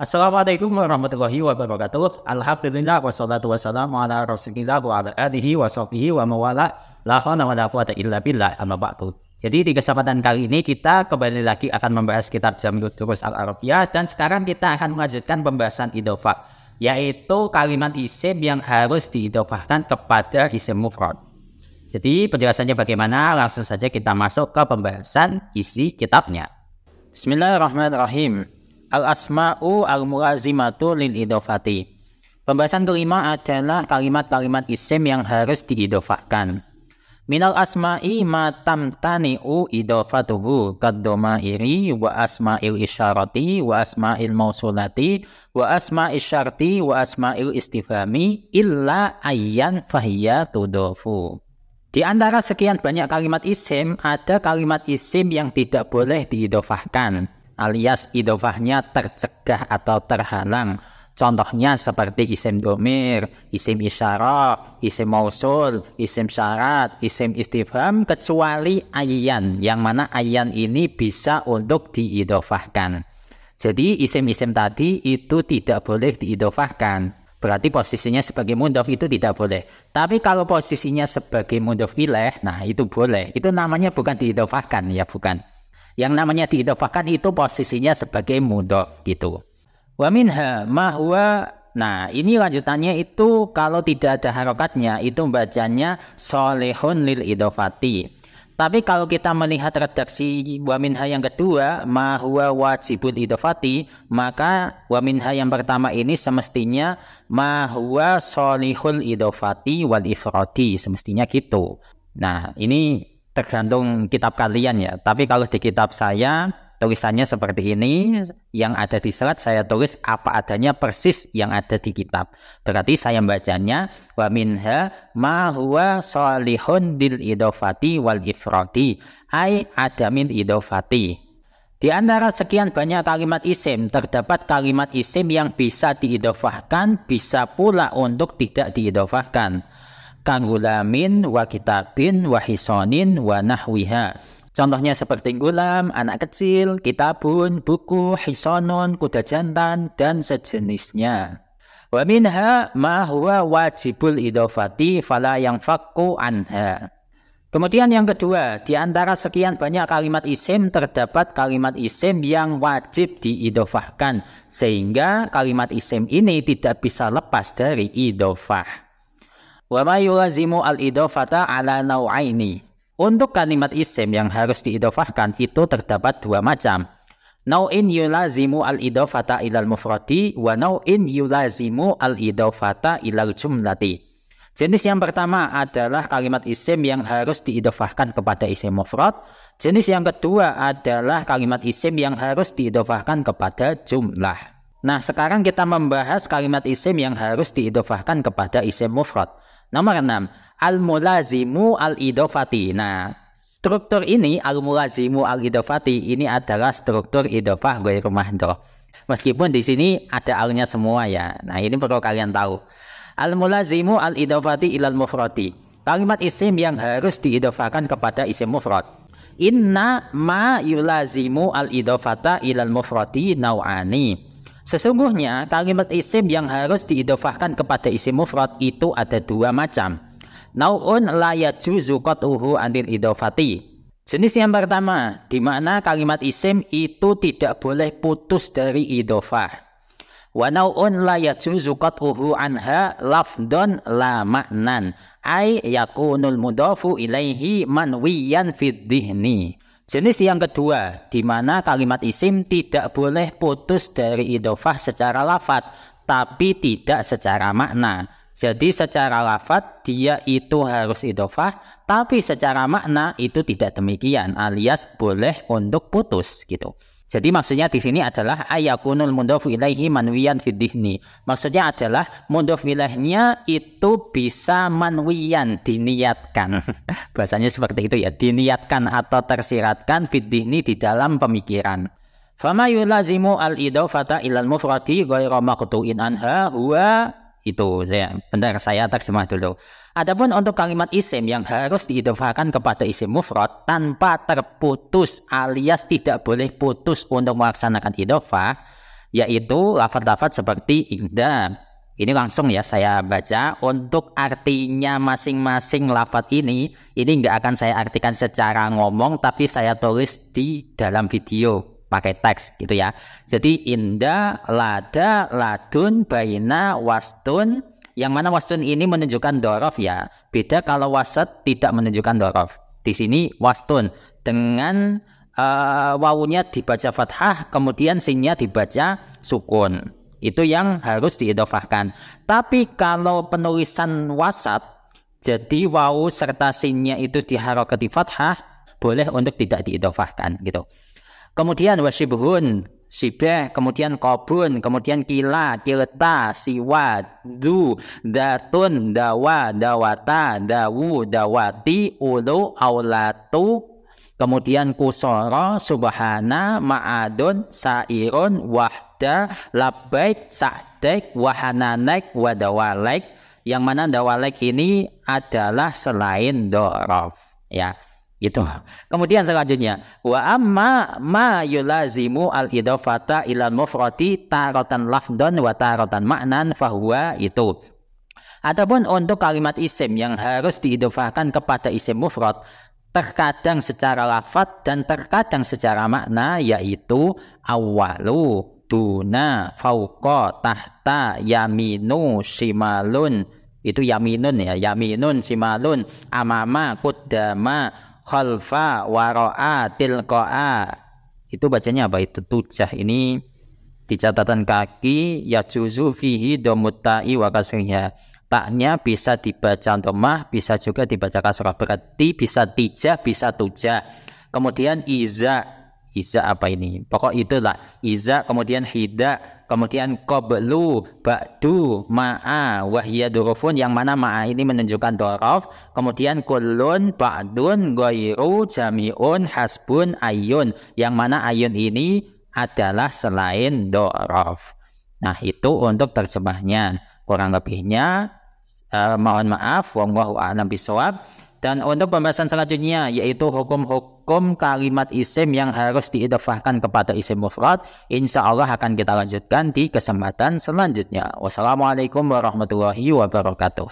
Assalamualaikum warahmatullahi wabarakatuh. Alhamdulillah wassalatu wassalamu ala Rasulillah wa ala alihi wa sahbihi wa mawala. La haula wala quwwata illa billah, amma ba'du. Jadi di kesempatan kali ini kita kembali lagi akan membahas kitab Jami'ud Durus Al-Arabiyah, dan sekarang kita akan melanjutkan pembahasan idhofah, yaitu kalimat isim yang harus diidhofahkan kepada isim mufrad. Jadi penjelasannya bagaimana? Langsung saja kita masuk ke pembahasan isi kitabnya. Bismillahirrahmanirrahim. Al-asma'u al-mulazimatu lil-idhofati. Pembahasan kelima adalah kalimat-kalimat isim yang harus diidhofahkan. Minal asma'i ma tamtani'u idhofatuhu kaddomairi wa asma'il isyarati wa asma'il mausulati wa asma'il syarti wa asma'il istifhami illa ayyan fahiyya tudhofu. Di antara sekian banyak kalimat isim, ada kalimat isim yang tidak boleh diidhofahkan, alias idhofahnya tercegah atau terhalang. Contohnya seperti isim domir, isim isyarah, isim mausul, isim syarat, isim istifham, kecuali ayyan, yang mana ayyan ini bisa untuk diidhofahkan. Jadi isim-isim tadi itu tidak boleh diidhofahkan. Berarti posisinya sebagai mudhof itu tidak boleh. Tapi kalau posisinya sebagai mudhof ilaih, nah itu boleh. Itu namanya bukan diidhofahkan, ya bukan. Yang namanya diidhofahkan itu posisinya sebagai mudhof gitu. Wa minha ma huwa, nah ini lanjutannya itu kalau tidak ada harokatnya itu bacanya sholihun lil idhofati. Tapi kalau kita melihat redaksi wa minha yang kedua, ma huwa wajibul idhofati, maka wa minha yang pertama ini semestinya ma huwa sholihul idhofati wal ifradi, semestinya gitu. Nah ini tergantung kitab kalian ya, tapi kalau di kitab saya tulisannya seperti ini, yang ada di slide saya tulis apa adanya persis yang ada di kitab. Berarti saya bacanya wa minha ma huwa sholihun bil idhofati wal ifradi, ai adamin idhofati. Di antara sekian banyak kalimat isim, terdapat kalimat isim yang bisa diidhofahkan, bisa pula untuk tidak diidhofahkan. Kang gulamin wa kitabin wa hisonin wa nahwiha. Contohnya seperti gulam, anak kecil, kitabun, buku, hisonun, kuda jantan, dan sejenisnya. Wa minha ma huwa wajibul idhofati fala yanfakku anha. Kemudian yang kedua, di antara sekian banyak kalimat isim, terdapat kalimat isim yang wajib diidhofahkan, sehingga kalimat isim ini tidak bisa lepas dari idhofah. Wa ma yulazimu al-idhofata ala naw'aini. Untuk kalimat isim yang harus diidhofahkan itu terdapat dua macam. Nau'in yulazimu al-idhofata ilal mufradi wa nau'in yulazimu al-idhofata ilal jumlati. Jenis yang pertama adalah kalimat isim yang harus diidhofahkan kepada isim mufrad. Jenis yang kedua adalah kalimat isim yang harus diidhofahkan kepada jumlah. Nah, sekarang kita membahas kalimat isim yang harus diidhofahkan kepada isim mufrad. Nomor 6. Al-mulazimu al-idhofati. Nah, struktur ini al-mulazimu al-idhofati ini adalah struktur idhofah ghairu mahdhuf. Meskipun di sini ada al-nya semua ya. Nah, ini perlu kalian tahu. Al-mulazimu al-idhofati ilal mufradi. Kalimat isim yang harus diidhofahkan kepada isim mufrad. Inna ma yulazimu al-idhofata ilal mufradi naw'ani. Sesungguhnya kalimat isim yang harus diidhofahkan kepada isim mufrad itu ada dua macam. Nau'un la yajuzu qat'uhu anil idhofati. Jenis yang pertama, di mana kalimat isim itu tidak boleh putus dari idhofah. Wa nau'un la yajuzu qat'uhu anha lafdon la ma'nan, ay yakunul mudhafu ilaihi manwiyan fid dhihni. Jenis yang kedua, di mana kalimat isim tidak boleh putus dari idhofah secara lafadz, tapi tidak secara makna. Jadi secara lafadz dia itu harus idhofah, tapi secara makna itu tidak demikian, alias boleh untuk putus gitu. Jadi maksudnya di sini adalah ayakunul mudhofu ilaihi manwiyan fid dhihni. Maksudnya adalah mudhof ilaihnya itu bisa manwiyan, diniatkan. Bahasanya seperti itu ya, diniatkan atau tersiratkan fid dhihni di dalam pemikiran. Fama yulazimu al-idhofata ilal mufradi ghairu maqtu'in anha huwa, itu saya terjemah dulu. Adapun untuk kalimat isim yang harus diidhofahkan kepada isim mufrad tanpa terputus alias tidak boleh putus untuk melaksanakan idhofah, yaitu lafaz-lafaz seperti inda. Ini langsung ya saya baca. Untuk artinya masing-masing lafaz ini nggak akan saya artikan secara ngomong, tapi saya tulis di dalam video pakai teks gitu ya. Jadi inda, lada, ladun, baina, wastun. Yang mana wastun ini menunjukkan dorof ya. Beda kalau wasat tidak menunjukkan dorof. Di sini wastun dengan wawunya dibaca fathah, kemudian sinnya dibaca sukun. Itu yang harus diidhofahkan. Tapi kalau penulisan wasat, jadi wawu serta sinnya itu diharokati fathah, boleh untuk tidak diidhofahkan gitu. Kemudian wasyibhun, sibeh, kemudian kobun, kemudian kila, kilta, siwa, du, datun, dawa, dawata, dawu, dawati, ulu, aulatu, kemudian kusoro, subhana, ma'adun, sairun, wahda, labbaik, sa'daik, wahananaik, wadawalaik. Yang mana dawalaik ini adalah selain dorof ya. Gitu. Kemudian selanjutnya wa amma ma yulazimu al-idhofata ilal mufrati taratan lafdon wa taratan ma'nan fahuwa itu. Adapun untuk kalimat isim yang harus diidhofahkan kepada isim mufrad terkadang secara lafadz dan terkadang secara makna, yaitu awalu, duna, fauqa, tahta, yaminu, shimalun. Itu yaminun ya, yaminun, shimalun, amama, kuddama, khalfa, waro'a, tilqa'a. Itu bacanya apa? Itu tujah. Ini di catatan kaki yajuzu fihi domutai wa kasriha. Taknya bisa dibaca dhammah, bisa juga dibaca kasrah. Berarti bisa tijah, bisa tujah. Kemudian iza apa ini? Pokok itulah. Iza, kemudian hida, kemudian qablu, ba'du, ma'a, wahya durufun, yang mana ma'a ini menunjukkan dorof. Kemudian kullun, ba'dun, ghairu, jami'un, hasbun, ayun, yang mana ayun ini adalah selain dorof. Nah, itu untuk terjemahnya. Kurang lebihnya mohon maaf, wallahu a'lam bishawab. Dan untuk pembahasan selanjutnya yaitu hukum-hukum kalimat isim yang harus diidhofahkan kepada isim mufrad, insyaallah akan kita lanjutkan di kesempatan selanjutnya. Wassalamualaikum warahmatullahi wabarakatuh.